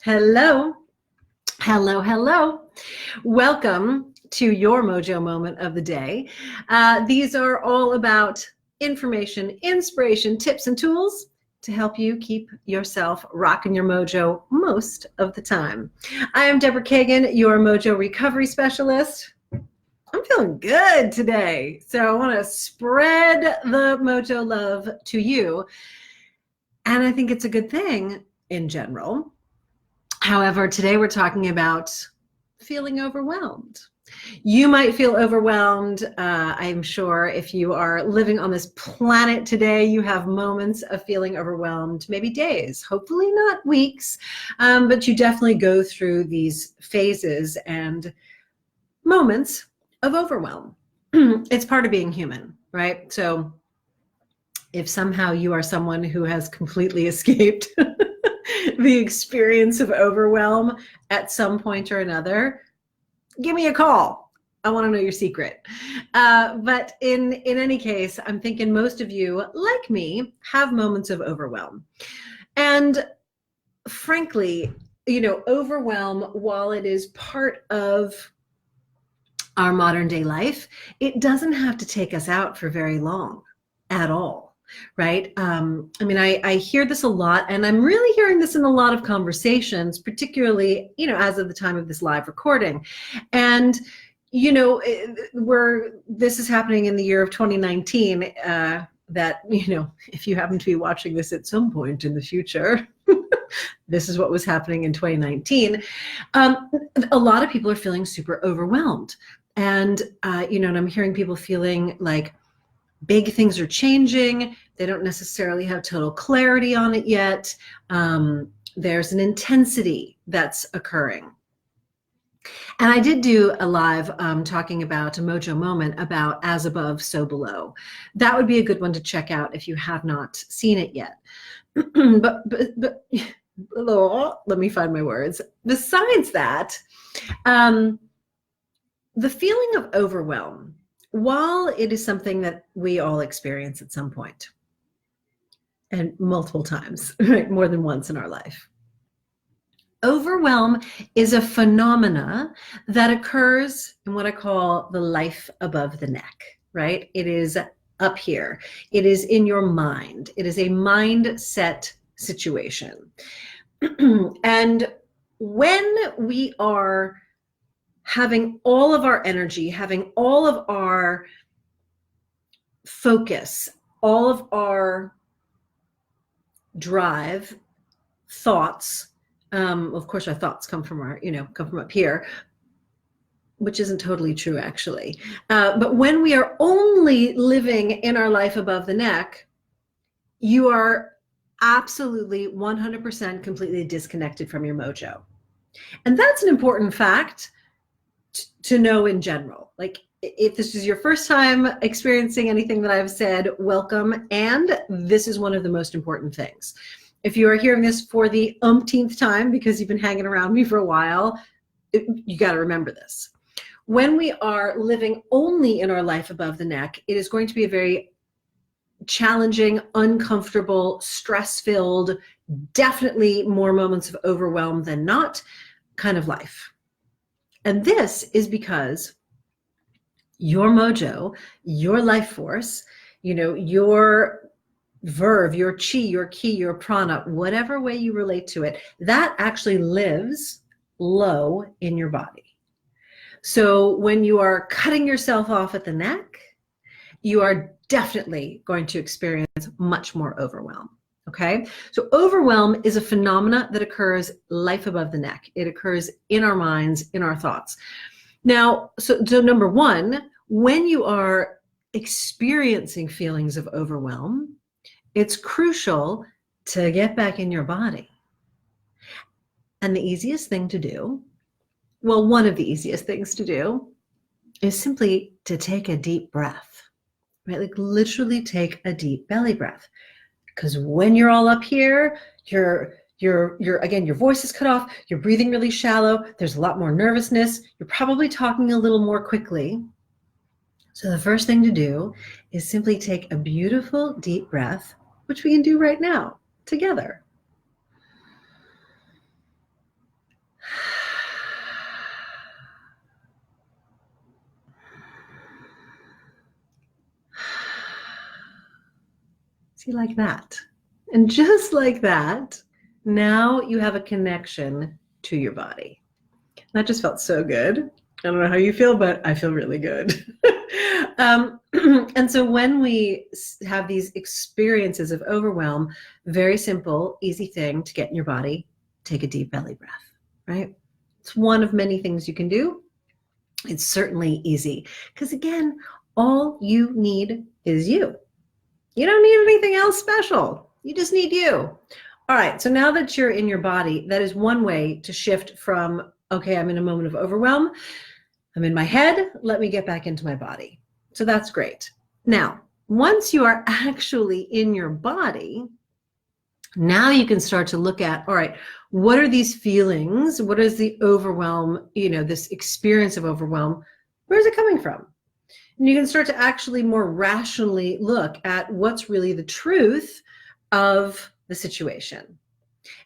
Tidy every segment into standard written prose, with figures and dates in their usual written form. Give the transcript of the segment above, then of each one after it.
Hello, hello, hello. Welcome to your Mojo moment of the day. These are all about information, inspiration, tips, and tools to help you keep yourself rocking your mojo most of the time. I am Deborah Kagan, your Mojo recovery specialist. I'm feeling good today, so I want to spread the mojo love to you. And I think it's a good thing in general. However, today we're talking about feeling overwhelmed. You might feel overwhelmed. I'm sure if you are living on this planet today, you have moments of feeling overwhelmed, maybe days, hopefully not weeks, but you definitely go through these phases and moments of overwhelm. It's part of being human, right? So if somehow you are someone who has completely escaped the experience of overwhelm at some point or another, give me a call. I want to know your secret. But in any case, I'm thinking most of you, like me, have moments of overwhelm. And frankly, overwhelm, while it is part of our modern day life, it doesn't have to take us out for very long at all. Right? I hear this a lot, and I'm really hearing this in a lot of conversations, particularly, as of the time of this live recording. And, this is happening in the year of 2019, that, if you happen to be watching this at some point in the future, this is what was happening in 2019. A lot of people are feeling super overwhelmed. And, and I'm hearing people feeling like big things are changing. They don't necessarily have total clarity on it yet. There's an intensity that's occurring. And I did do a live talking about a Mojo moment about as above, so below. That would be a good one to check out if you have not seen it yet. but let me find my words. Besides that, the feeling of overwhelm, while it is something that we all experience at some point, and multiple times, right, more than once in our life, overwhelm is a phenomena that occurs in what I call the life above the neck, right? It is up here. It is in your mind. It is a mindset situation. And when we are having all of our energy, having all of our focus, all of our drive, thoughts, of course our thoughts come from up here, which isn't totally true actually. But when we are only living in our life above the neck, you are absolutely 100% completely disconnected from your mojo. And that's an important fact to know in general. Like, if this is your first time experiencing anything that I've said, welcome. And this is one of the most important things. If you are hearing this for the umpteenth time because you've been hanging around me for a while, you got to remember this. When we are living only in our life above the neck, it is going to be a very challenging, uncomfortable, stress-filled, definitely more moments of overwhelm than not kind of life. And this is because your mojo, your life force, your verve, your chi, your ki, your prana, whatever way you relate to it, that actually lives low in your body. So when you are cutting yourself off at the neck, you are definitely going to experience much more overwhelm. Okay, so overwhelm is a phenomena that occurs life above the neck. It occurs in our minds, in our thoughts. Now, so number one, when you are experiencing feelings of overwhelm, it's crucial to get back in your body. And the easiest thing to do, well, one of the easiest things to do, is simply to take a deep breath, right? Like literally take a deep belly breath. Because when you're all up here, you're again, your voice is cut off, you're breathing really shallow, there's a lot more nervousness, you're probably talking a little more quickly. So the first thing to do is simply take a beautiful deep breath, which we can do right now together. See, like that. And just like that, now you have a connection to your body. That just felt so good. I don't know how you feel, but I feel really good. And so when we have these experiences of overwhelm, very simple, easy thing to get in your body, take a deep belly breath, right? It's one of many things you can do. It's certainly easy because, again, all you need is you. You don't need anything else special. You just need you. All right, so now that you're in your body, that is one way to shift from, okay, I'm in a moment of overwhelm. I'm in my head. Let me get back into my body. So that's great. Now, once you are actually in your body, now you can start to look at, all right, what are these feelings? What is the overwhelm, this experience of overwhelm? Where is it coming from? And you can start to actually more rationally look at what's really the truth of the situation.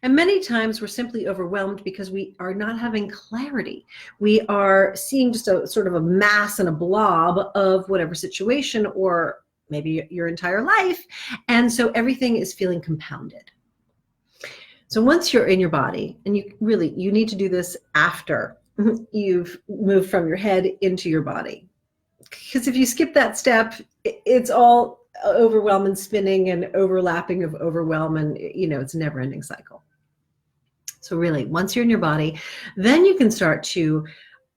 And many times we're simply overwhelmed because we are not having clarity. We are seeing just a sort of a mass and a blob of whatever situation, or maybe your entire life. And so everything is feeling compounded. So once you're in your body, and you need to do this after you've moved from your head into your body. Because if you skip that step, it's all overwhelm and spinning and overlapping of overwhelm, and it's a never-ending cycle. So really, once you're in your body, then you can start to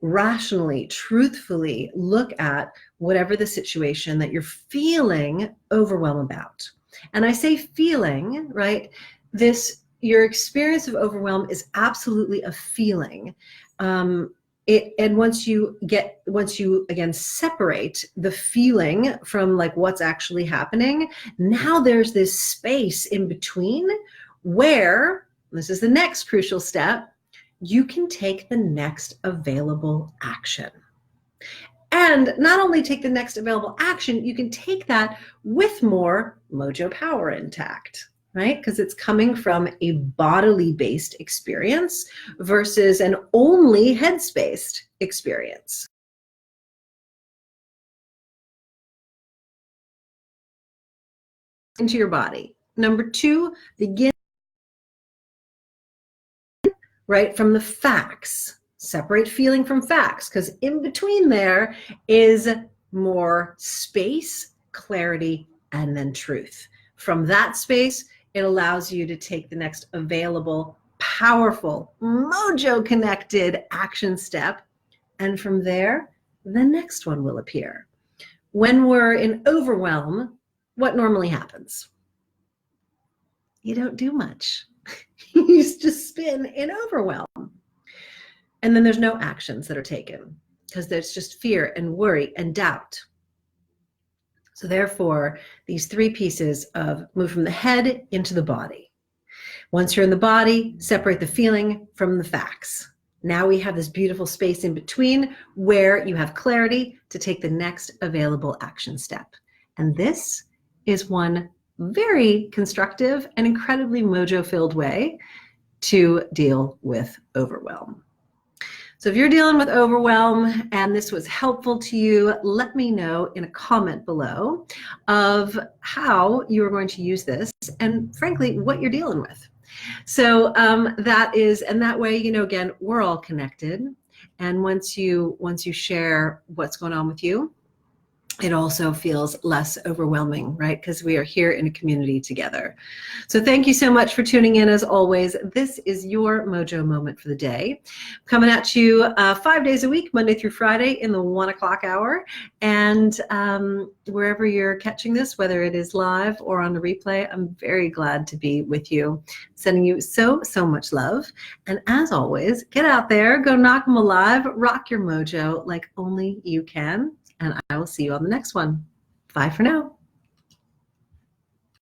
rationally, truthfully look at whatever the situation that you're feeling overwhelm about. And I say feeling, right? Your experience of overwhelm is absolutely a feeling. And once you again separate the feeling from like what's actually happening, now there's this space in between where, this is the next crucial step, you can take the next available action. And not only take the next available action, you can take that with more mojo power intact. Right? Because it's coming from a bodily based experience versus an only headspace experience. Into your body. Number 2, begin right from the facts. Separate feeling from facts, because in between there is more space, clarity, and then truth. From that space, it allows you to take the next available, powerful, mojo-connected action step. And from there, the next one will appear. When we're in overwhelm, what normally happens? You don't do much. You just spin in overwhelm. And then there's no actions that are taken because there's just fear and worry and doubt. So therefore, these 3 pieces of move from the head into the body. Once you're in the body, separate the feeling from the facts. Now we have this beautiful space in between where you have clarity to take the next available action step. And this is one very constructive and incredibly mojo-filled way to deal with overwhelm. So if you're dealing with overwhelm and this was helpful to you, let me know in a comment below of how you are going to use this and frankly, what you're dealing with. So that way, again, we're all connected. And once you share what's going on with you, it also feels less overwhelming, right? Because we are here in a community together. So thank you so much for tuning in. As always, this is your Mojo Moment for the day. Coming at you 5 days a week, Monday through Friday in the 1 o'clock hour. And wherever you're catching this, whether it is live or on the replay, I'm very glad to be with you. Sending you so, so much love. And as always, get out there, go knock them alive, rock your mojo like only you can. And I will see you on the next one. Bye for now.